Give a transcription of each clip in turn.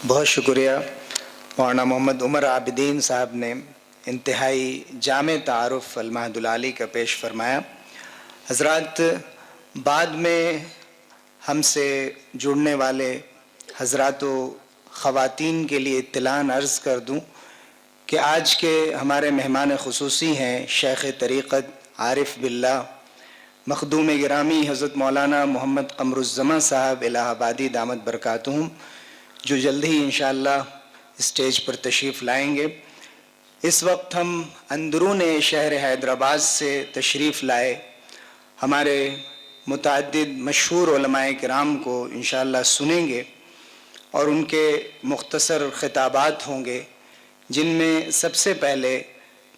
بہت شکریہ مولانا محمد عمر عابدین صاحب نے انتہائی جامع تعارف المہد العالی کا پیش فرمایا۔ حضرات، بعد میں ہم سے جڑنے والے حضرات و خواتین کے لیے اطلاع عرض کر دوں کہ آج کے ہمارے مہمان خصوصی ہیں شیخ طریقت عارف باللہ مخدوم گرامی حضرت مولانا محمد قمر الزماں صاحب الہ آبادی دامت برکاتہم، جو جلد ہی انشاءاللہ اسٹیج پر تشریف لائیں گے۔ اس وقت ہم اندرون شہر حیدرآباد سے تشریف لائے ہمارے متعدد مشہور علماء کرام کو انشاءاللہ سنیں گے اور ان کے مختصر خطابات ہوں گے، جن میں سب سے پہلے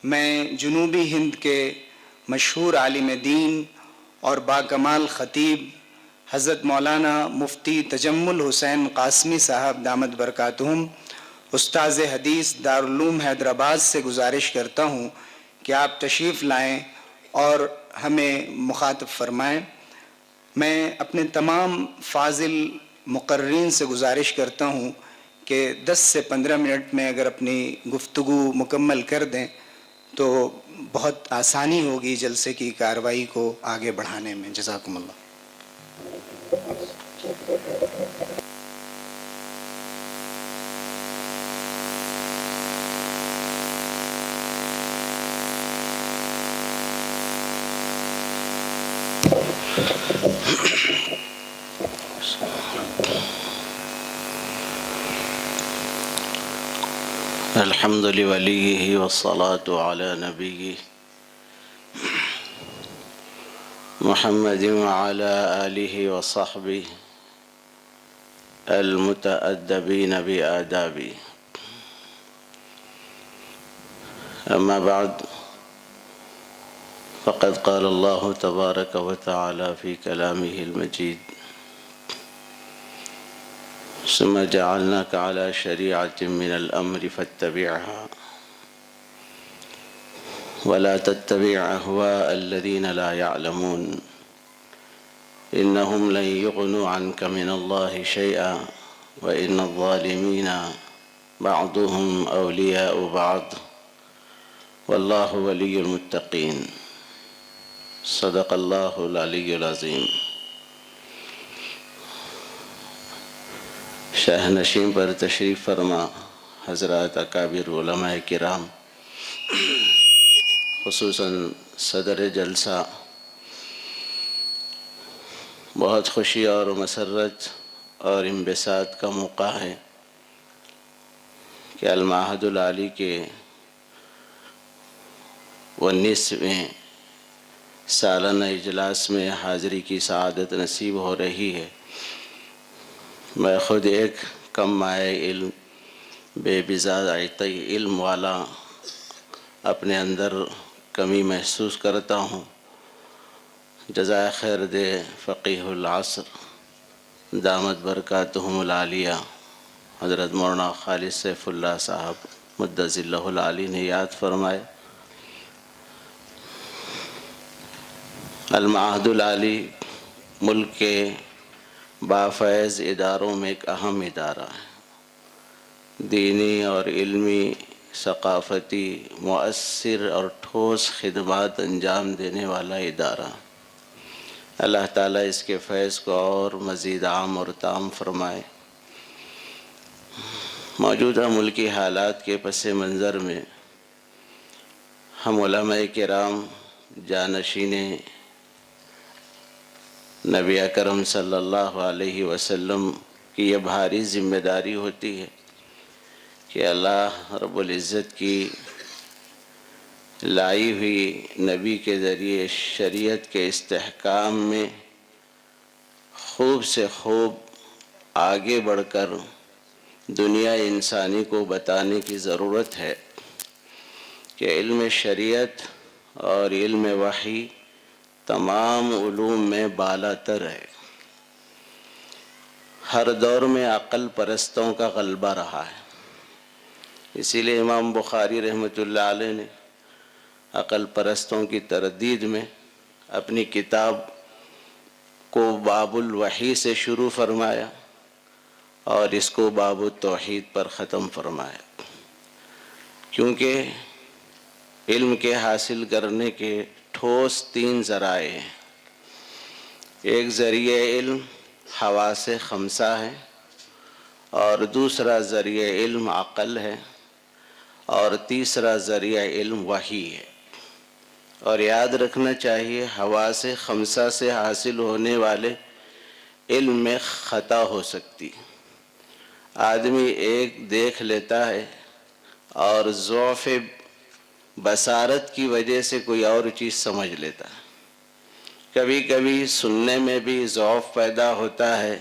میں جنوبی ہند کے مشہور عالم دین اور باکمال خطیب حضرت مولانا مفتی تجمل حسین قاسمی صاحب دامت برکاتہم استاذ حدیث دارالعلوم حیدرآباد سے گزارش کرتا ہوں کہ آپ تشریف لائیں اور ہمیں مخاطب فرمائیں۔ میں اپنے تمام فاضل مقررین سے گزارش کرتا ہوں کہ 10 سے 15 منٹ میں اگر اپنی گفتگو مکمل کر دیں تو بہت آسانی ہوگی جلسے کی کارروائی کو آگے بڑھانے میں۔ جزاکم اللہ۔ الحمد لوليه والصلاة على نبيه محمد وعلى آله وصحبه المتأدبين بآدابه، أما بعد، فقد قال الله تبارك وتعالى في كلامه المجيد: ثم جعلناك على شريعة من الأمر فاتبعها ولا تتبع أهواء الذين لا يعلمون إنهم لن يغنوا عنك من الله شيئا وإن الظالمين بعضهم أولياء بعض والله ولي المتقين۔ صدق الله العلي العظيم۔ شاہ نشین پر تشریف فرما حضرات اکابر علماء کرام، خصوصاً صدر جلسہ، بہت خوشی اور مسرت اور انبساط کا موقع ہے کہ المعہد العالی کے 19ویں سالانہ اجلاس میں حاضری کی سعادت نصیب ہو رہی ہے۔ میں خود ایک کم مائع علم، بے بضاعتی علم والا اپنے اندر کمی محسوس کرتا ہوں۔ جزائے خیر دے فقیہ العصر دامت برکاتہم العالیہ حضرت مولانا خالد سیف اللہ صاحب مدظ اللہ العالی نے یاد فرمائے، المعہد العالی ملک کے بافیض اداروں میں ایک اہم ادارہ ہے، دینی اور علمی، ثقافتی، مؤثر اور ٹھوس خدمات انجام دینے والا ادارہ۔ اللہ تعالیٰ اس کے فیض کو اور مزید عام اور تام فرمائے۔ موجودہ ملکی حالات کے پس منظر میں ہم علماء کرام جانشین نبی اکرم صلی اللہ علیہ وسلم کی یہ بھاری ذمہ داری ہوتی ہے کہ اللہ رب العزت کی لائی ہوئی نبی کے ذریعے شریعت کے استحکام میں خوب سے خوب آگے بڑھ کر دنیا انسانی کو بتانے کی ضرورت ہے کہ علم شریعت اور علم وحی تمام علوم میں بالا تر ہے۔ ہر دور میں عقل پرستوں کا غلبہ رہا ہے، اسی لیے امام بخاری رحمۃ اللہ علیہ نے عقل پرستوں کی تردید میں اپنی کتاب کو باب الوحی سے شروع فرمایا اور اس کو باب التوحید پر ختم فرمایا، کیونکہ علم کے حاصل کرنے کے ٹھوس 3 ذرائع ہیں۔ ایک ذریعہ علم حواس خمسہ ہے، اور دوسرا ذریعہ علم عقل ہے، اور تیسرا ذریعہ علم وحی ہے۔ اور یاد رکھنا چاہیے حواس خمسہ سے حاصل ہونے والے علم میں خطا ہو سکتی۔ آدمی ایک دیکھ لیتا ہے اور ضعف بصارت کی وجہ سے کوئی اور چیز سمجھ لیتا ہے۔ کبھی کبھی سننے میں بھی ضعف پیدا ہوتا ہے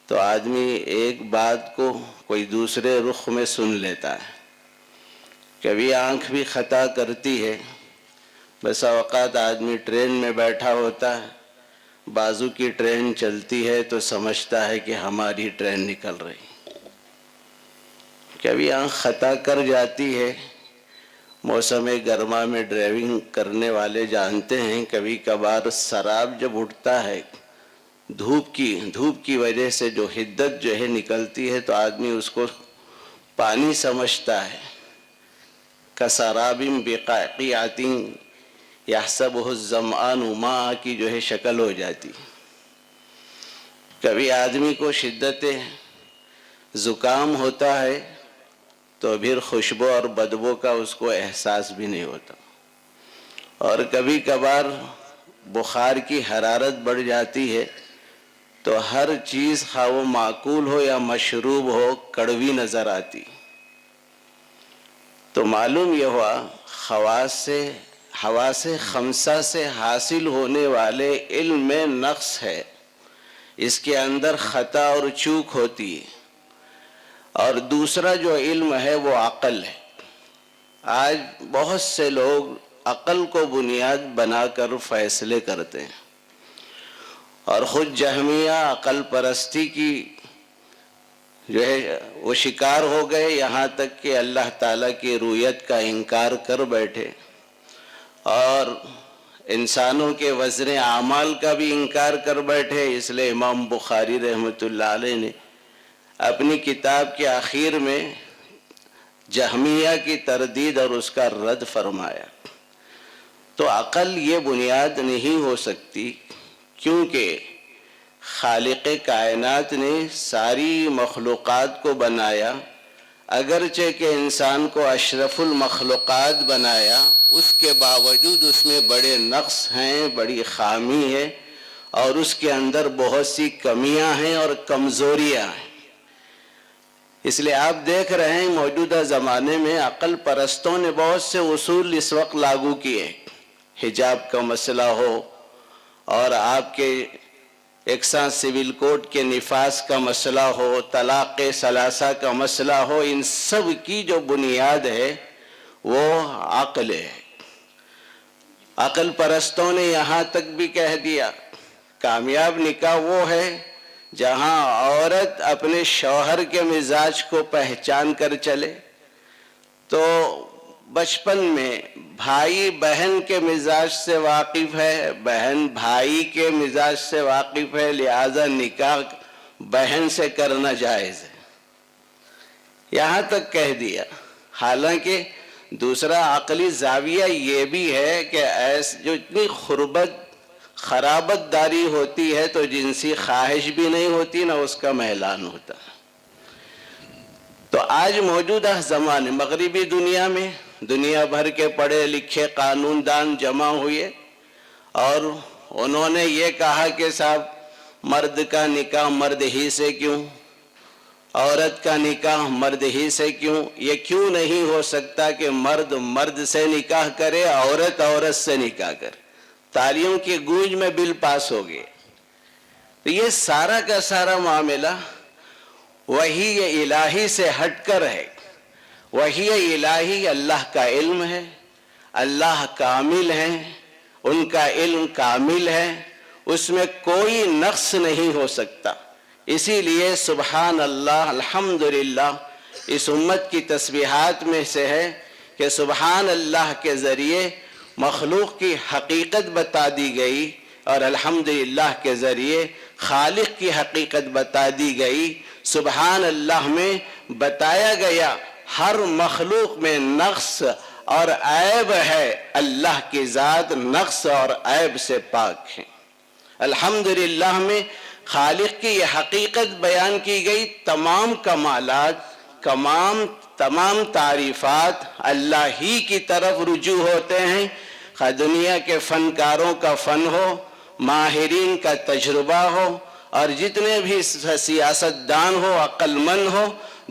تو آدمی ایک بات کو کوئی دوسرے رخ میں سن لیتا ہے۔ کبھی آنکھ بھی خطا کرتی ہے۔ بسا اوقات آدمی ٹرین میں بیٹھا ہوتا ہے، بازو کی ٹرین چلتی ہے تو سمجھتا ہے کہ ہماری ٹرین نکل رہی۔ کبھی آنکھ خطا کر جاتی ہے۔ موسم گرما میں ڈرائیونگ کرنے والے جانتے ہیں، کبھی کبھار سراب جب اٹھتا ہے، دھوپ کی وجہ سے جو حدت جو ہے نکلتی ہے تو آدمی اس کو پانی سمجھتا ہے۔ کسراب بقاعۃ یحسبہ الظمآن ماء کی جو ہے شکل ہو جاتی۔ کبھی آدمی کو شدت زکام ہوتا ہے تو پھر خوشبو اور بدبو کا اس کو احساس بھی نہیں ہوتا، اور کبھی کبھار بخار کی حرارت بڑھ جاتی ہے تو ہر چیز خواہ وہ معقول ہو یا مشروب ہو کڑوی نظر آتی۔ تو معلوم یہ ہوا حواس خمسہ سے حاصل ہونے والے علم میں نقص ہے، اس کے اندر خطا اور چوک ہوتی ہے۔ اور دوسرا جو علم ہے وہ عقل ہے۔ آج بہت سے لوگ عقل کو بنیاد بنا کر فیصلے کرتے ہیں، اور خود جہمیہ عقل پرستی کی جو ہے وہ شکار ہو گئے، یہاں تک کہ اللہ تعالیٰ کی رویت کا انکار کر بیٹھے، اور انسانوں کے وزن اعمال کا بھی انکار کر بیٹھے۔ اس لیے امام بخاری رحمۃ اللہ علیہ نے اپنی کتاب کے آخر میں جہمیہ کی تردید اور اس کا رد فرمایا۔ تو عقل یہ بنیاد نہیں ہو سکتی، کیونکہ خالق کائنات نے ساری مخلوقات کو بنایا، اگرچہ کہ انسان کو اشرف المخلوقات بنایا، اس کے باوجود اس میں بڑے نقص ہیں، بڑی خامی ہے، اور اس کے اندر بہت سی کمیاں ہیں اور کمزوریاں ہیں۔ اس لیے آپ دیکھ رہے ہیں موجودہ زمانے میں عقل پرستوں نے بہت سے اصول اس وقت لاگو کیے۔ حجاب کا مسئلہ ہو، اور آپ کے یکساں سول کوڈ کے نفاذ کا مسئلہ ہو، طلاق ثلاثہ کا مسئلہ ہو، ان سب کی جو بنیاد ہے وہ عقل ہے۔ عقل پرستوں نے یہاں تک بھی کہہ دیا کامیاب نکاح وہ ہے جہاں عورت اپنے شوہر کے مزاج کو پہچان کر چلے۔ تو بچپن میں بھائی بہن کے مزاج سے واقف ہے، بہن بھائی کے مزاج سے واقف ہے، لہذا نکاح بہن سے کرنا جائز ہے، یہاں تک کہہ دیا۔ حالانکہ دوسرا عقلی زاویہ یہ بھی ہے کہ جو اتنی خرابت داری ہوتی ہے تو جنسی خواہش بھی نہیں ہوتی، نہ اس کا میلان ہوتا۔ تو آج موجودہ زمانے مغربی دنیا میں دنیا بھر کے پڑھے لکھے قانون دان جمع ہوئے، اور انہوں نے یہ کہا کہ صاحب مرد کا نکاح مرد ہی سے کیوں، عورت کا نکاح مرد ہی سے کیوں؟ یہ کیوں نہیں ہو سکتا کہ مرد مرد سے نکاح کرے، عورت عورت سے نکاح کرے؟ تالیوں کی گونج میں بل پاس ہو گئے۔ تو یہ سارا کا سارا معاملہ وحی الہی سے ہٹ کر ہے۔ وحی الہی اللہ کا علم ہے، اللہ کامل ہے، ان کا علم کامل ہے، اس میں کوئی نقص نہیں ہو سکتا۔ اسی لیے سبحان اللہ الحمدللہ اس امت کی تسبیحات میں سے ہے کہ سبحان اللہ کے ذریعے مخلوق کی حقیقت بتا دی گئی، اور الحمدللہ کے ذریعے خالق کی حقیقت بتا دی گئی۔ سبحان اللہ میں بتایا گیا ہر مخلوق میں نقص اور عیب ہے، اللہ کی ذات نقص اور عیب سے پاک ہے۔ الحمدللہ میں خالق کی یہ حقیقت بیان کی گئی، تمام کمالات، تمام تعریفات اللہ ہی کی طرف رجوع ہوتے ہیں، خواہ دنیا کے فنکاروں کا فن ہو، ماہرین کا تجربہ ہو، اور جتنے بھی سیاستدان ہو، عقل مند ہو،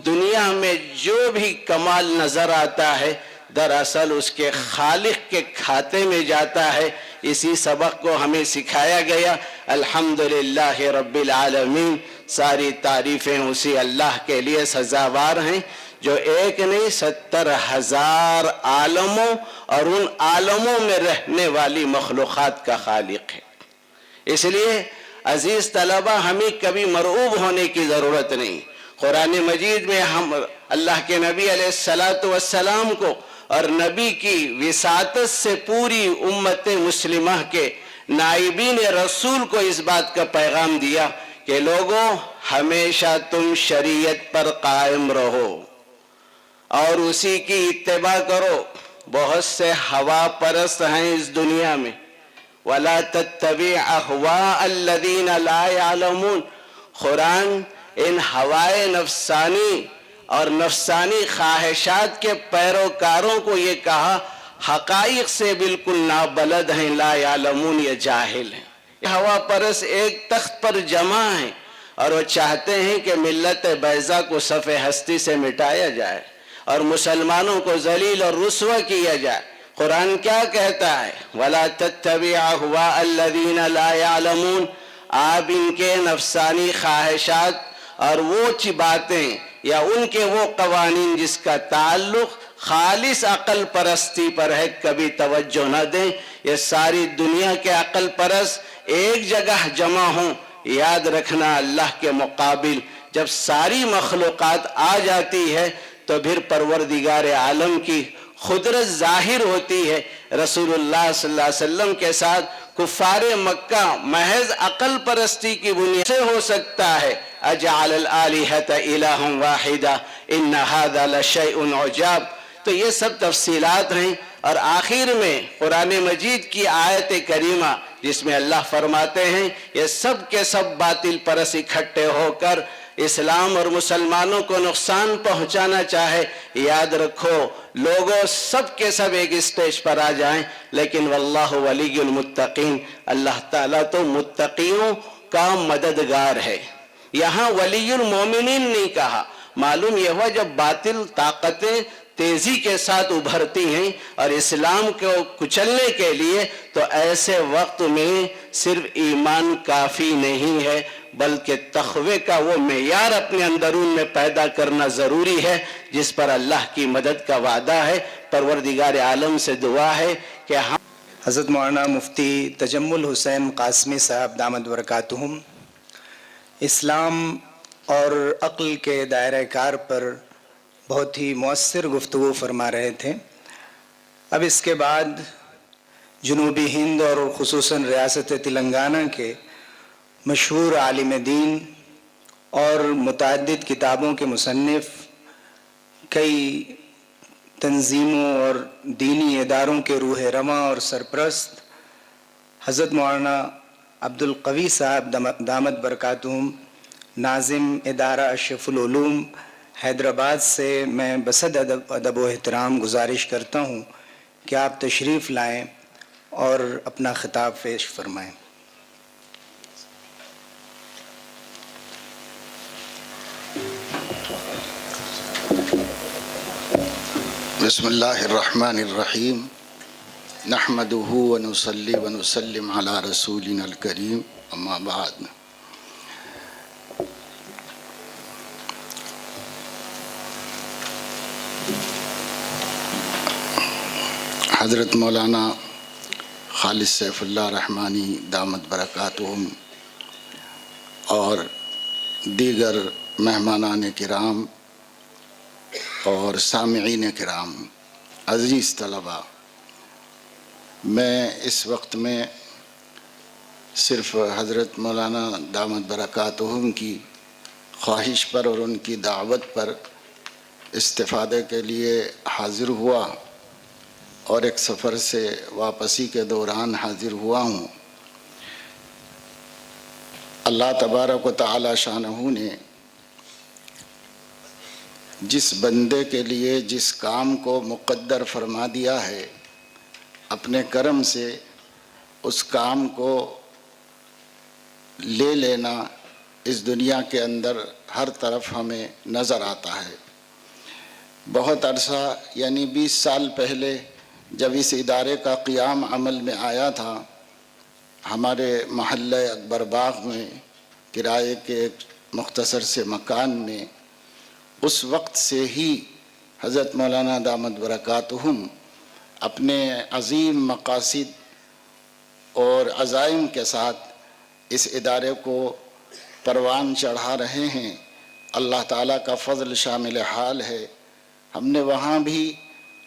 دنیا میں جو بھی کمال نظر آتا ہے دراصل اس کے خالق کے کھاتے میں جاتا ہے۔ اسی سبق کو ہمیں سکھایا گیا۔ الحمدللہ رب العالمین، ساری تعریفیں اسی اللہ کے لیے سزاوار ہیں جو ایک نہیں 70,000 عالموں اور ان عالموں میں رہنے والی مخلوقات کا خالق ہے۔ اس لیے عزیز طلبہ، ہمیں کبھی مرعوب ہونے کی ضرورت نہیں۔ قرآن مجید میں ہم اللہ کے نبی علیہ السلام کو اور نبی کی وساطت سے پوری امت مسلمہ کے نائبین رسول کو اس بات کا پیغام دیا کہ لوگوں، ہمیشہ تم شریعت پر قائم رہو اور اسی کی اتباع کرو۔ بہت سے ہوا پرست ہیں اس دنیا میں، وَلَا تَتَّبِعْ أَهْوَاءَ الَّذِينَ لَا يَعْلَمُونَ۔ قرآن ان ہوائے نفسانی اور نفسانی خواہشات کے پیروکاروں کو یہ کہا، حقائق سے بالکل نابلد ہیں، لا یعلمون، یہ جاہل ہیں۔ یہ ہوا پرست ایک تخت پر جمع ہیں اور وہ چاہتے ہیں کہ ملت بیضا کو صف ہستی سے مٹایا جائے اور مسلمانوں کو ذلیل اور رسوا کیا جائے۔ قرآن کیا کہتا ہے؟ وَلَا تَتَّبِعْ أَهْوَاءَ الَّذِينَ لَا يَعْلَمُونَ۔ آپ ان کے نفسانی خواہشات اور وہ باتیں یا ان کے وہ قوانین جس کا تعلق خالص عقل پرستی پر ہے کبھی توجہ نہ دیں۔ یہ ساری دنیا کے عقل پرست ایک جگہ جمع ہوں، یاد رکھنا اللہ کے مقابل جب ساری مخلوقات آ جاتی ہے تو پھر پروردگار عالم کی قدرت ظاہر ہوتی ہے۔ رسول اللہ صلی اللہ علیہ وسلم کے ساتھ کفار مکہ محض عقل پرستی کی بنیاد سے ہو سکتا ہے، اجعل الآلہۃ الہا واحدا ان ھذا لشیء عجاب۔ تو یہ سب تفصیلات ہیں، اور آخر میں قرآن مجید کی آیت کریمہ جس میں اللہ فرماتے ہیں یہ سب کے سب باطل پرست اکٹھے ہو کر اسلام اور مسلمانوں کو نقصان پہنچانا چاہے، یاد رکھو لوگوں سب کے سب ایک اسٹیج پر آ جائیں، لیکن واللہ ولی المتقین، اللہ تعالیٰ تو متقیوں کا مددگار ہے۔ یہاں ولی المومنین نہیں کہا، معلوم یہ ہوا جب باطل طاقتیں تیزی کے ساتھ ابھرتی ہیں اور اسلام کو کچلنے کے لیے، تو ایسے وقت میں صرف ایمان کافی نہیں ہے بلکہ تقوی کا وہ معیار اپنے اندرون میں پیدا کرنا ضروری ہے جس پر اللہ کی مدد کا وعدہ ہے۔ پروردگار عالم سے دعا ہے کہ ہم حضرت مولانا مفتی تجمل حسین قاسمی صاحب دامت برکاتہم اسلام اور عقل کے دائرہ کار پر بہت ہی مؤثر گفتگو فرما رہے تھے۔ اب اس کے بعد جنوبی ہند اور خصوصاً ریاست تلنگانہ کے مشہور عالم دین اور متعدد کتابوں کے مصنف، کئی تنظیموں اور دینی اداروں کے روح رواں اور سرپرست حضرت مولانا عبدالقوی صاحب دامت برکاتہم، ناظم ادارہ اشرف العلوم حیدرآباد سے میں بصد ادب و احترام گزارش کرتا ہوں کہ آپ تشریف لائیں اور اپنا خطاب پیش فرمائیں۔ بسم اللہ الرحمن الرحیم، نحمدہ ونصلی ونسلم علی رسولنا الکریم، اما بعد۔ حضرت مولانا خالد سیف اللہ رحمانی دامت برکاتہم اور دیگر مہمانان کرام اور سامعین کرام، عزیز طلباء، میں اس وقت میں صرف حضرت مولانا دامت برکاتہم کی خواہش پر اور ان کی دعوت پر استفادے کے لیے حاضر ہوا اور ایک سفر سے واپسی کے دوران حاضر ہوا ہوں۔ اللہ تبارک و تعالی شانہ نے جس بندے کے لیے جس کام کو مقدر فرما دیا ہے، اپنے کرم سے اس کام کو لے لینا اس دنیا کے اندر ہر طرف ہمیں نظر آتا ہے۔ بہت عرصہ یعنی 20 سال پہلے جب اس ادارے کا قیام عمل میں آیا تھا، ہمارے محلہ اکبر باغ میں کرائے کے ایک مختصر سے مکان میں، اس وقت سے ہی حضرت مولانا دامت برکاتہم اپنے عظیم مقاصد اور عزائم کے ساتھ اس ادارے کو پروان چڑھا رہے ہیں۔ اللہ تعالیٰ کا فضل شامل حال ہے۔ ہم نے وہاں بھی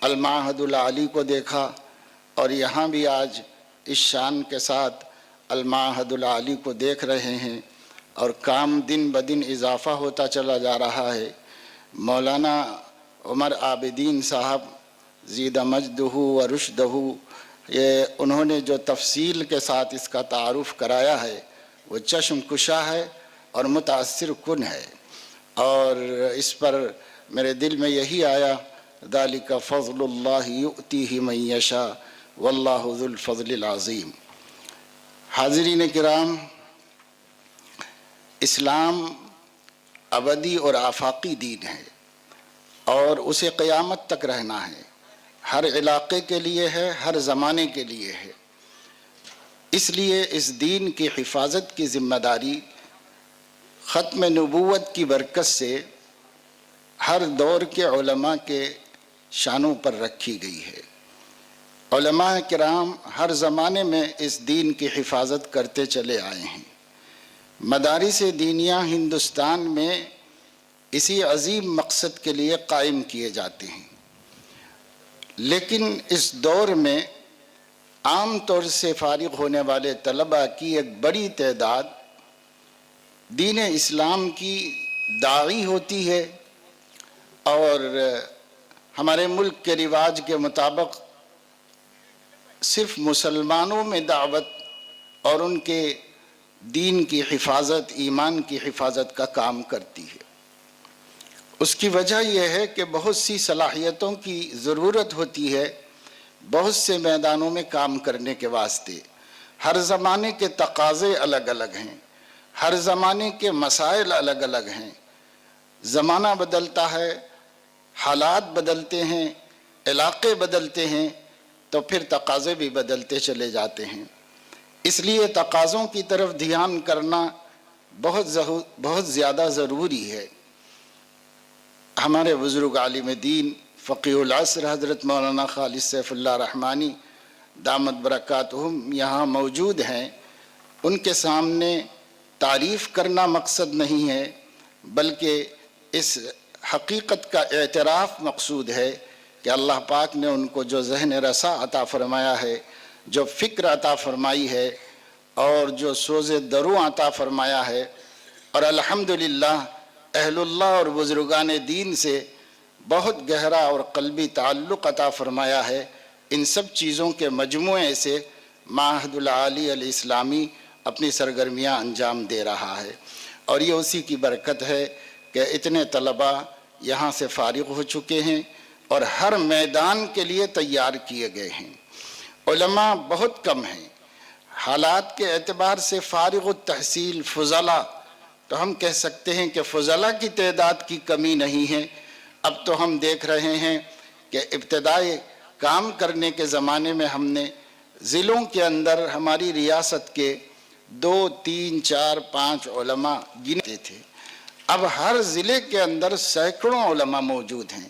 المعہد العالی کو دیکھا اور یہاں بھی آج اس شان کے ساتھ المعہد العالی کو دیکھ رہے ہیں، اور کام دن بدن اضافہ ہوتا چلا جا رہا ہے۔ مولانا عمر عابدین صاحب زید مجدہ و رشدہ، یہ انہوں نے جو تفصیل کے ساتھ اس کا تعارف کرایا ہے وہ چشم کشا ہے اور متاثر کن ہے، اور اس پر میرے دل میں یہی آیا، ذالک فضل اللہ یؤتیہ من یشاء واللہ ذو الفضل العظیم۔ حاضرین کرام، اسلام ابدی اور آفاقی دین ہے اور اسے قیامت تک رہنا ہے، ہر علاقے کے لیے ہے، ہر زمانے کے لیے ہے۔ اس لیے اس دین کی حفاظت کی ذمہ داری ختم نبوت کی برکت سے ہر دور کے علماء کے شانوں پر رکھی گئی ہے۔ علماء کرام ہر زمانے میں اس دین کی حفاظت کرتے چلے آئے ہیں۔ مدارس دینیہ ہندوستان میں اسی عظیم مقصد کے لیے قائم کیے جاتے ہیں، لیکن اس دور میں عام طور سے فارغ ہونے والے طلباء کی ایک بڑی تعداد دین اسلام کی داعی ہوتی ہے، اور ہمارے ملک کے رواج کے مطابق صرف مسلمانوں میں دعوت اور ان کے دین کی حفاظت، ایمان کی حفاظت کا کام کرتی ہے۔ اس کی وجہ یہ ہے کہ بہت سی صلاحیتوں کی ضرورت ہوتی ہے بہت سے میدانوں میں کام کرنے کے واسطے۔ ہر زمانے کے تقاضے الگ الگ ہیں، ہر زمانے کے مسائل الگ الگ ہیں۔ زمانہ بدلتا ہے، حالات بدلتے ہیں، علاقے بدلتے ہیں، تو پھر تقاضے بھی بدلتے چلے جاتے ہیں۔ اس لیے تقاضوں کی طرف دھیان کرنا بہت زیادہ ضروری ہے۔ ہمارے بزرگ عالم دین فقیہ العصر حضرت مولانا خالد سیف اللہ رحمانی دامت برکاتہم یہاں موجود ہیں۔ ان کے سامنے تعریف کرنا مقصد نہیں ہے، بلکہ اس حقیقت کا اعتراف مقصود ہے کہ اللہ پاک نے ان کو جو ذہن رسا عطا فرمایا ہے، جو فکر عطا فرمائی ہے، اور جو سوز درو عطا فرمایا ہے، اور الحمدللہ اہل اللہ اور بزرگان دین سے بہت گہرا اور قلبی تعلق عطا فرمایا ہے، ان سب چیزوں کے مجموعے سے معہد العالی الاسلامی اپنی سرگرمیاں انجام دے رہا ہے، اور یہ اسی کی برکت ہے کہ اتنے طلباء یہاں سے فارغ ہو چکے ہیں اور ہر میدان کے لیے تیار کیے گئے ہیں۔ علماء بہت کم ہیں، حالات کے اعتبار سے فارغ التحصیل فضلاء، تو ہم کہہ سکتے ہیں کہ فضلاء کی تعداد کی کمی نہیں ہے۔ اب تو ہم دیکھ رہے ہیں کہ ابتدائی کام کرنے کے زمانے میں ہم نے ضلعوں کے اندر ہماری ریاست کے 2، 3، 4، 5 علماء گنتے تھے، اب ہر ضلع کے اندر سینکڑوں علماء موجود ہیں،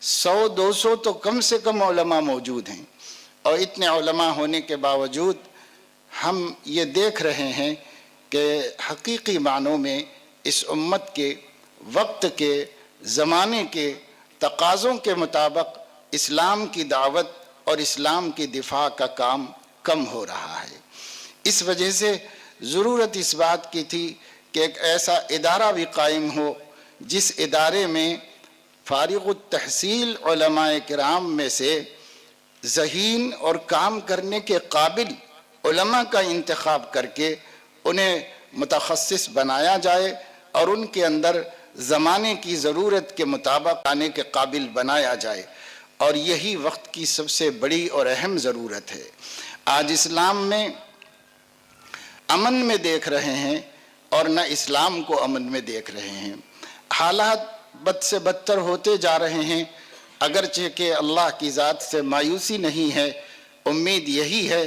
100، 200 تو کم سے کم علماء موجود ہیں۔ اور اتنے علماء ہونے کے باوجود ہم یہ دیکھ رہے ہیں کہ حقیقی معنوں میں اس امت کے وقت کے زمانے کے تقاضوں کے مطابق اسلام کی دعوت اور اسلام کی دفاع کا کام کم ہو رہا ہے۔ اس وجہ سے ضرورت اس بات کی تھی کہ ایک ایسا ادارہ بھی قائم ہو جس ادارے میں فارغ التحصیل علماء کرام میں سے ذہین اور کام کرنے کے قابل علماء کا انتخاب کر کے انہیں متخصص بنایا جائے اور ان کے اندر زمانے کی ضرورت کے مطابق آنے کے قابل بنایا جائے، اور یہی وقت کی سب سے بڑی اور اہم ضرورت ہے۔ آج اسلام میں امن میں دیکھ رہے ہیں اور نہ اسلام کو امن میں دیکھ رہے ہیں، حالات بد سے بدتر ہوتے جا رہے ہیں، اگرچہ کہ اللہ کی ذات سے مایوسی نہیں ہے، امید یہی ہے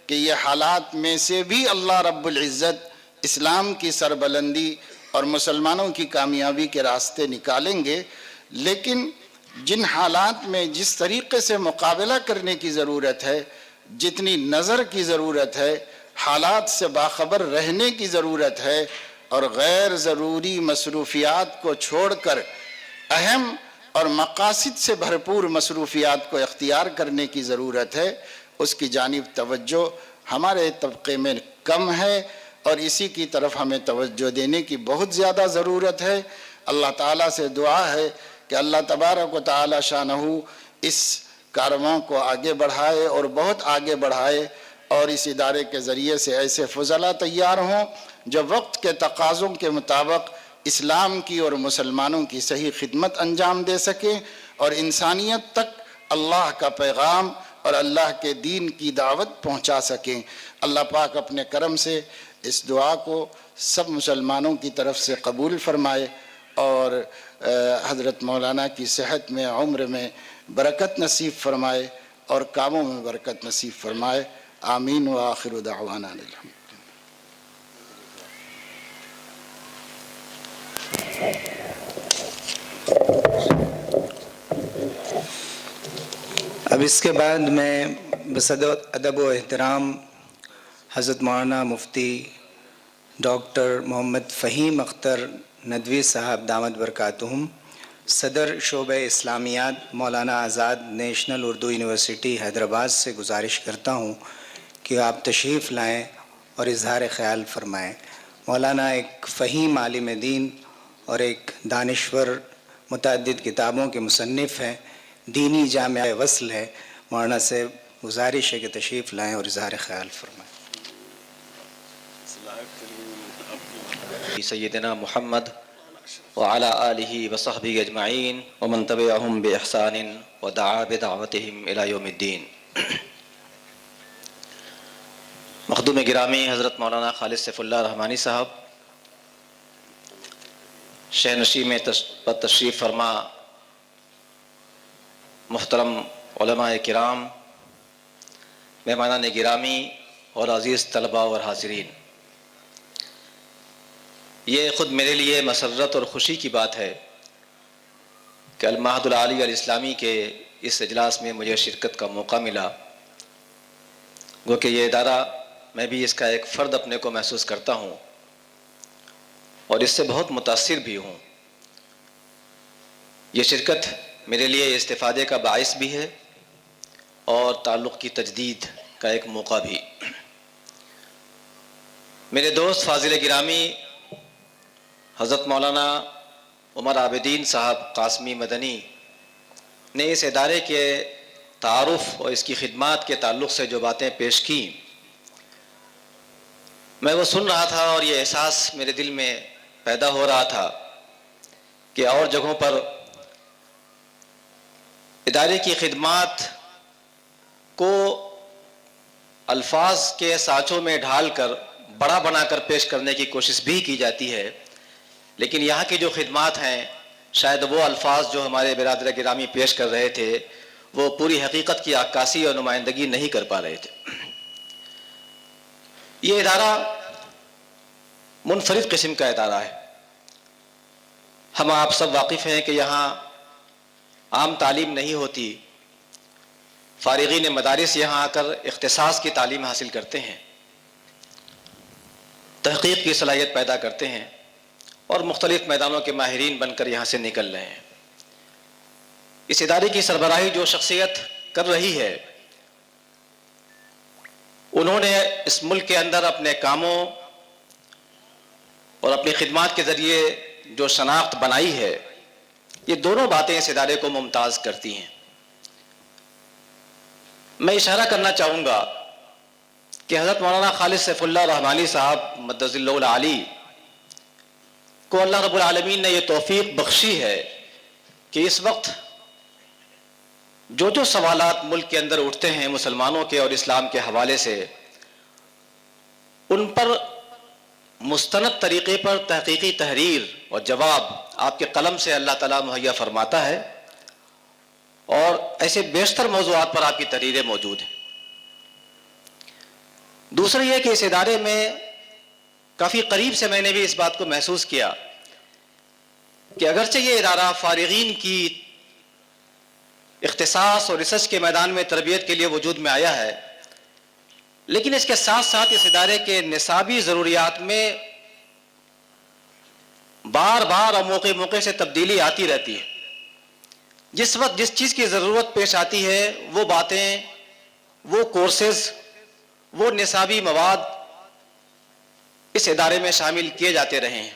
کہ یہ حالات میں سے بھی اللہ رب العزت اسلام کی سربلندی اور مسلمانوں کی کامیابی کے راستے نکالیں گے۔ لیکن جن حالات میں جس طریقے سے مقابلہ کرنے کی ضرورت ہے، جتنی نظر کی ضرورت ہے، حالات سے باخبر رہنے کی ضرورت ہے، اور غیر ضروری مصروفیات کو چھوڑ کر اہم اور مقاصد سے بھرپور مصروفیات کو اختیار کرنے کی ضرورت ہے، اس کی جانب توجہ ہمارے طبقے میں کم ہے، اور اسی کی طرف ہمیں توجہ دینے کی بہت زیادہ ضرورت ہے۔ اللہ تعالیٰ سے دعا ہے کہ اللہ تبارک و تعالی شانہ اس کارواں کو آگے بڑھائے اور بہت آگے بڑھائے، اور اس ادارے کے ذریعے سے ایسے فضلاء تیار ہوں جو وقت کے تقاضوں کے مطابق اسلام کی اور مسلمانوں کی صحیح خدمت انجام دے سکیں، اور انسانیت تک اللہ کا پیغام اور اللہ کے دین کی دعوت پہنچا سکیں۔ اللہ پاک اپنے کرم سے اس دعا کو سب مسلمانوں کی طرف سے قبول فرمائے، اور حضرت مولانا کی صحت میں، عمر میں برکت نصیب فرمائے، اور کاموں میں برکت نصیب فرمائے۔ آمین وآخر دعوانا الحمد۔ اب اس کے بعد میں ادب و احترام حضرت مولانا مفتی ڈاکٹر محمد فہیم اختر ندوی صاحب دامت برکاتہم، صدر شعبہ اسلامیات مولانا آزاد نیشنل اردو یونیورسٹی حیدرآباد سے گزارش کرتا ہوں کہ آپ تشریف لائیں اور اظہار خیال فرمائیں۔ مولانا ایک فہیم عالم دین اور ایک دانشور، متعدد کتابوں کے مصنف ہیں، دینی جامعہ وصل ہے۔ مولانا سے گزارش ہے کہ تشریف لائیں اور اظہار خیال فرمائیں۔ سیدنا محمد وعلى آلہ وصحبہ اجمعین ومن تبعہم بإحسان ودعا بدعوتہم الى یوم الدین۔ مخدوم گرامی حضرت مولانا خالد سیف اللہ رحمانی صاحب، شہ نشین میں تشریف فرما محترم علماء کرام، مہمانان گرامی اور عزیز طلباء اور حاضرین، یہ خود میرے لیے مسرت اور خوشی کی بات ہے کہ المعہد العالی الاسلامی کے اس اجلاس میں مجھے شرکت کا موقع ملا، گو کہ یہ ادارہ میں بھی اس کا ایک فرد اپنے کو محسوس کرتا ہوں اور اس سے بہت متاثر بھی ہوں۔ یہ شرکت میرے لیے استفادے کا باعث بھی ہے اور تعلق کی تجدید کا ایک موقع بھی۔ میرے دوست فاضل گرامی حضرت مولانا عمر عابدین صاحب قاسمی مدنی نے اس ادارے کے تعارف اور اس کی خدمات کے تعلق سے جو باتیں پیش کی، میں وہ سن رہا تھا اور یہ احساس میرے دل میں پیدا ہو رہا تھا کہ اور جگہوں پر ادارے کی خدمات کو الفاظ کے سانچوں میں ڈھال کر بڑا بنا کر پیش کرنے کی کوشش بھی کی جاتی ہے، لیکن یہاں کی جو خدمات ہیں، شاید وہ الفاظ جو ہمارے برادر گرامی پیش کر رہے تھے وہ پوری حقیقت کی عکاسی اور نمائندگی نہیں کر پا رہے تھے۔ یہ ادارہ منفرد قسم کا ادارہ ہے۔ ہم آپ سب واقف ہیں کہ یہاں عام تعلیم نہیں ہوتی، فارغین مدارس یہاں آ کر اختصاص کی تعلیم حاصل کرتے ہیں، تحقیق کی صلاحیت پیدا کرتے ہیں اور مختلف میدانوں کے ماہرین بن کر یہاں سے نکل رہے ہیں۔ اس ادارے کی سربراہی جو شخصیت کر رہی ہے، انہوں نے اس ملک کے اندر اپنے کاموں اور اپنی خدمات کے ذریعے جو شناخت بنائی ہے، یہ دونوں باتیں اس ادارے کو ممتاز کرتی ہیں۔ میں اشارہ کرنا چاہوں گا کہ حضرت مولانا خالد سیف اللہ رحمانی صاحب مدظ اللہ العالی کو اللہ رب العالمین نے یہ توفیق بخشی ہے کہ اس وقت جو سوالات ملک کے اندر اٹھتے ہیں مسلمانوں کے اور اسلام کے حوالے سے، ان پر مستند طریقے پر تحقیقی تحریر اور جواب آپ کے قلم سے اللہ تعالیٰ مہیا فرماتا ہے، اور ایسے بیشتر موضوعات پر آپ کی تحریریں موجود ہیں۔ دوسرا یہ کہ اس ادارے میں کافی قریب سے میں نے بھی اس بات کو محسوس کیا کہ اگرچہ یہ ادارہ فارغین کی اختصاص اور ریسرچ کے میدان میں تربیت کے لیے وجود میں آیا ہے، لیکن اس کے ساتھ ساتھ اس ادارے کے نصابی ضروریات میں بار بار اور موقع سے تبدیلی آتی رہتی ہے۔ جس وقت جس چیز کی ضرورت پیش آتی ہے، وہ باتیں، وہ کورسز، وہ نصابی مواد اس ادارے میں شامل کیے جاتے رہے ہیں۔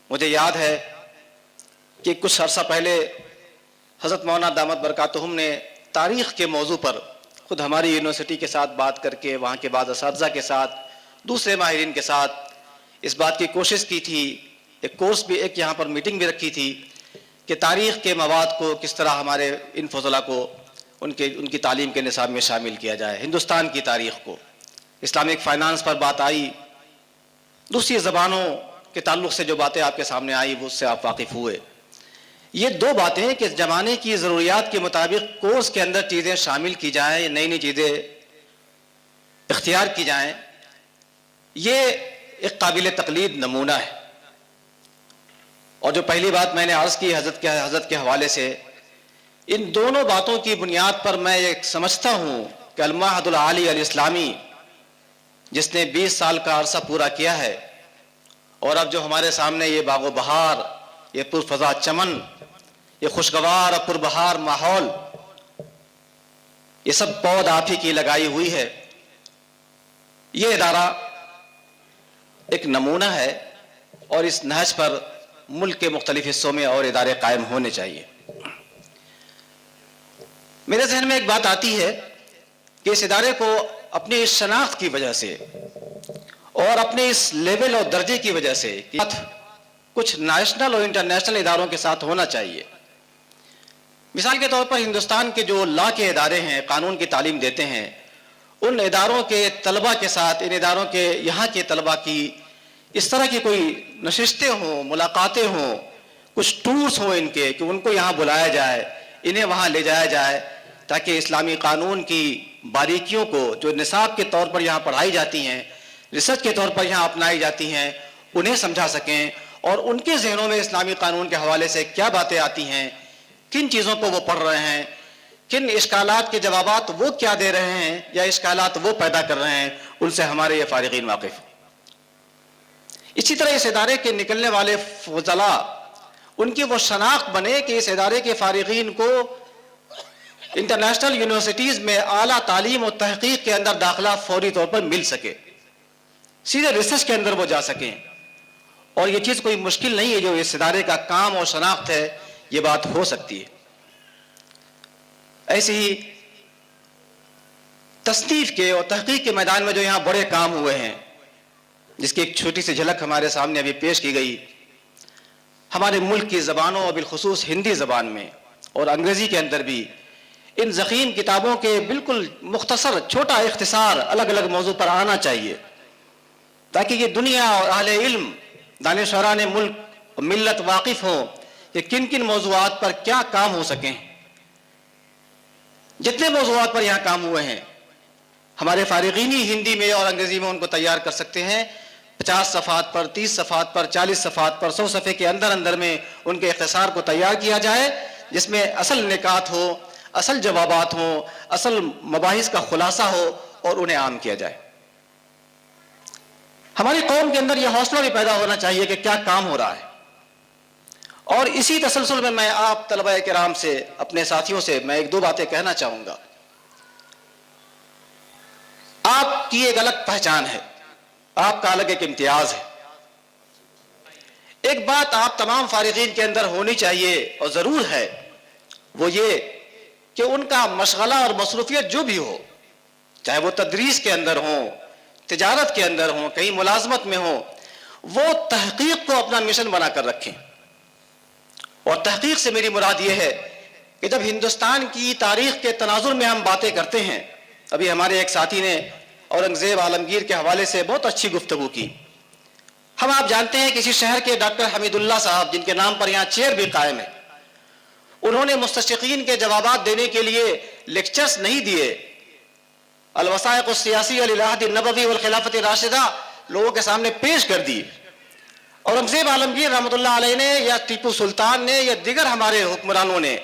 مجھے یاد ہے کہ کچھ عرصہ پہلے حضرت مولانا دامت برکاتہم نے تاریخ کے موضوع پر خود ہماری یونیورسٹی کے ساتھ بات کر کے، وہاں کے بعض اساتذہ کے ساتھ، دوسرے ماہرین کے ساتھ اس بات کی کوشش کی تھی، ایک کورس بھی، ایک یہاں پر میٹنگ بھی رکھی تھی کہ تاریخ کے مواد کو کس طرح ہمارے ان فضلاء کو ان کی تعلیم کے نصاب میں شامل کیا جائے، ہندوستان کی تاریخ کو۔ اسلامک فائنانس پر بات آئی، دوسری زبانوں کے تعلق سے جو باتیں آپ کے سامنے آئی وہ اس سے آپ واقف ہوئے۔ یہ دو باتیں کہ زمانے کی ضروریات کے مطابق کورس کے اندر چیزیں شامل کی جائیں، نئی نئی چیزیں اختیار کی جائیں، یہ ایک قابل تقلید نمونہ ہے۔ اور جو پہلی بات میں نے عرض کی حضرت کے حوالے سے، ان دونوں باتوں کی بنیاد پر میں یہ سمجھتا ہوں کہ المعہد العالی الاسلامی جس نے 20 سال کا عرصہ پورا کیا ہے، اور اب جو ہمارے سامنے یہ باغ و بہار، یہ پرفضا چمن، یہ خوشگوار اور پربہار ماحول، یہ سب پود آپ ہی کی لگائی ہوئی ہے۔ یہ ادارہ ایک نمونہ ہے، اور اس نہج پر ملک کے مختلف حصوں میں اور ادارے قائم ہونے چاہیے۔ میرے ذہن میں ایک بات آتی ہے کہ اس ادارے کو اپنی اس شناخت کی وجہ سے اور اپنے اس لیول اور درجے کی وجہ سے کچھ نیشنل اور انٹرنیشنل اداروں کے ساتھ ہونا چاہیے۔ مثال کے طور پر ہندوستان کے جو لا کے ادارے ہیں، قانون کی تعلیم دیتے ہیں، ان اداروں کے طلباء کے ساتھ، ان اداروں کے یہاں کے طلباء کی اس طرح کی کوئی نشستیں ہوں، ملاقاتیں ہوں، کچھ ٹورز ہوں ان کے، کہ ان کو یہاں بلایا جائے، انہیں وہاں لے جایا جائے، تاکہ اسلامی قانون کی باریکیوں کو جو نصاب کے طور پر یہاں پڑھائی جاتی ہیں، ریسرچ کے طور پر یہاں اپنائی جاتی ہیں، انہیں سمجھا سکیں، اور ان کے ذہنوں میں اسلامی قانون کے حوالے سے کیا باتیں آتی ہیں، کن چیزوں کو وہ پڑھ رہے ہیں، کن اشکالات کے جوابات وہ کیا دے رہے ہیں یا اشکالات وہ پیدا کر رہے ہیں، ان سے ہمارے یہ فارغین واقف ہیں۔ اسی طرح اس ادارے کے نکلنے والے فضلاء، ان کی وہ شناخت بنے کہ اس ادارے کے فارغین کو انٹرنیشنل یونیورسٹیز میں اعلیٰ تعلیم و تحقیق کے اندر داخلہ فوری طور پر مل سکے، سیدھے ریسرچ کے اندر وہ جا سکیں۔ اور یہ چیز کوئی مشکل نہیں ہے، جو اس ادارے کا کام اور شناخت ہے، یہ بات ہو سکتی ہے۔ ایسے ہی تصنیف کے اور تحقیق کے میدان میں جو یہاں بڑے کام ہوئے ہیں، جس کی ایک چھوٹی سی جھلک ہمارے سامنے ابھی پیش کی گئی، ہمارے ملک کی زبانوں اور بالخصوص ہندی زبان میں اور انگریزی کے اندر بھی ان ضخیم کتابوں کے بالکل مختصر چھوٹا اختصار الگ الگ موضوع پر آنا چاہیے، تاکہ یہ دنیا اور اہل علم، دانشوران ملک اور ملت واقف ہوں کہ کن کن موضوعات پر کیا کام ہو سکیں۔ جتنے موضوعات پر یہاں کام ہوئے ہیں، ہمارے فارغین ہی ہندی میں اور انگریزی میں ان کو تیار کر سکتے ہیں۔ 50 صفحات پر، 30 صفحات پر، 40 صفحات پر، 100 صفحے کے اندر میں ان کے اختصار کو تیار کیا جائے، جس میں اصل نکات ہو، اصل جوابات ہوں، اصل مباحث کا خلاصہ ہو، اور انہیں عام کیا جائے۔ ہماری قوم کے اندر یہ حوصلہ بھی پیدا ہونا چاہیے کہ کیا کام ہو رہا ہے۔ اور اسی تسلسل میں آپ طلبہ کرام سے، اپنے ساتھیوں سے میں ایک دو باتیں کہنا چاہوں گا۔ آپ کی ایک الگ پہچان ہے، آپ کا الگ ایک امتیاز ہے۔ ایک بات آپ تمام فارغین کے اندر ہونی چاہیے اور ضرور ہے، وہ یہ کہ ان کا مشغلہ اور مصروفیت جو بھی ہو، چاہے وہ تدریس کے اندر ہوں، تجارت کے اندر ہوں، کہیں ملازمت میں ہوں، وہ تحقیق کو اپنا مشن بنا کر رکھیں. اور تحقیق سے میری مراد یہ ہے کہ جب ہندوستان کی تاریخ کے تناظر میں ہم باتیں کرتے ہیں، ابھی ہمارے ایک ساتھی نے اورنگزیب عالمگیر کے حوالے سے بہت اچھی گفتگو کی. ہم آپ جانتے ہیں کسی شہر کے ڈاکٹر حمید اللہ صاحب، جن کے نام پر یہاں چیئر بھی قائم ہے، انہوں نے مستشرقین کے جوابات دینے کے لیے لیکچرز نہیں دیے، الوثائق السیاسیہ للعہد النبوی والخلافت الراشدہ لوگوں کے سامنے پیش کر دی. اورنگزیب عالمگیر رحمۃ اللہ علیہ نے یا ٹیپو سلطان نے یا دیگر ہمارے حکمرانوں نے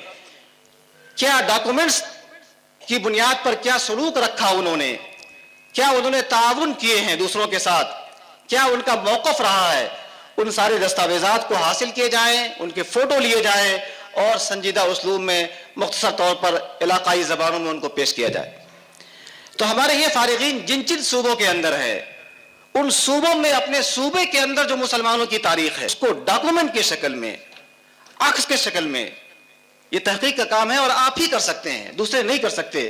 کیا ڈاکومنٹس کی بنیاد پر کیا سلوک رکھا، کیا انہوں نے تعاون کیے ہیں دوسروں کے ساتھ، کیا ان کا موقف رہا ہے، ان سارے دستاویزات کو حاصل کیے جائیں، ان کے فوٹو لیے جائیں اور سنجیدہ اسلوب میں مختصر طور پر علاقائی زبانوں میں ان کو پیش کیا جائے. تو ہمارے یہ فارغین جن جن صوبوں کے اندر ہے، ان صوبوں میں اپنے صوبے کے اندر جو مسلمانوں کی تاریخ ہے اس کو ڈاکومنٹ کی شکل میں، عکس کے شکل میں، یہ تحقیق کا کام ہے اور آپ ہی کر سکتے ہیں، دوسرے نہیں کر سکتے.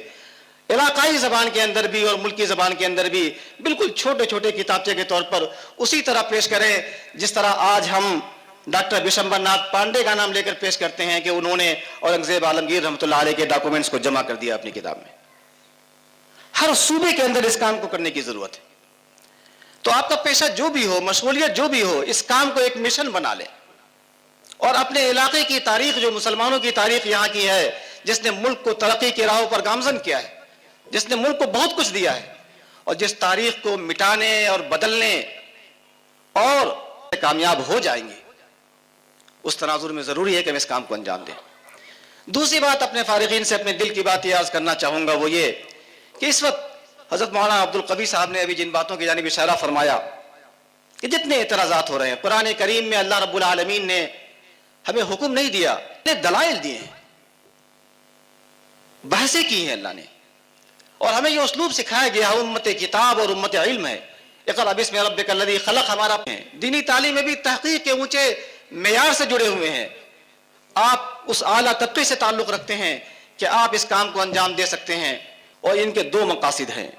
علاقائی زبان کے اندر بھی اور ملکی زبان کے اندر بھی بالکل چھوٹے چھوٹے کتابچے کے طور پر اسی طرح پیش کریں جس طرح آج ہم ڈاکٹر بشمبر ناتھ پانڈے کا نام لے کر پیش کرتے ہیں کہ انہوں نے اورنگزیب عالمگیر رحمۃ اللہ علیہ کے ڈاکومنٹس کو جمع کر دیا اپنی کتاب میں. ہر صوبے کے اندر اس کام کو کرنے کی ضرورت ہے. تو آپ کا پیشہ جو بھی ہو، مشغولیت جو بھی ہو، اس کام کو ایک مشن بنا لیں اور اپنے علاقے کی تاریخ، جو مسلمانوں کی تاریخ یہاں کی ہے، جس نے ملک کو ترقی کی راہوں پر گامزن کیا ہے، جس نے ملک کو بہت کچھ دیا ہے، اور جس تاریخ کو مٹانے اور بدلنے اور کامیاب ہو جائیں گے، اس تناظر میں ضروری ہے کہ ہم اس کام کو انجام دیں. دوسری بات اپنے فارغین سے اپنے دل کی بات یہ عرض کرنا چاہوں گا، وہ یہ کہ اس وقت حضرت مولانا عبد القوی صاحب نے ابھی جن باتوں کی جانب اشارہ فرمایا کہ جتنے اعتراضات ہو رہے ہیں، قرآن کریم میں اللہ رب العالمین نے ہمیں حکم نہیں دیا، نے دلائل دیے ہیں، بحثیں کی ہیں اللہ نے، اور ہمیں یہ اسلوب سکھایا گیا ہے، امت کتاب اور امت علم ہے. اقرأ باسم ربک الذی خلق ہمارا دینی تعلیم میں بھی تحقیق کے اونچے معیار سے جڑے ہوئے ہیں. آپ اس اعلیٰ طبقے سے تعلق رکھتے ہیں کہ آپ اس کام کو انجام دے سکتے ہیں، اور ان کے دو مقاصد ہیں،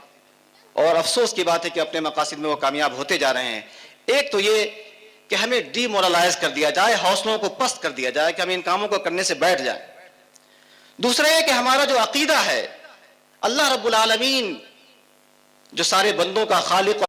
اور افسوس کی بات ہے کہ اپنے مقاصد میں وہ کامیاب ہوتے جا رہے ہیں. ایک تو یہ کہ ہمیں ڈی مورلائز کر دیا جائے، حوصلوں کو پست کر دیا جائے کہ ہم ان کاموں کو کرنے سے بیٹھ جائیں. دوسرا یہ کہ ہمارا جو عقیدہ ہے، اللہ رب العالمین جو سارے بندوں کا خالق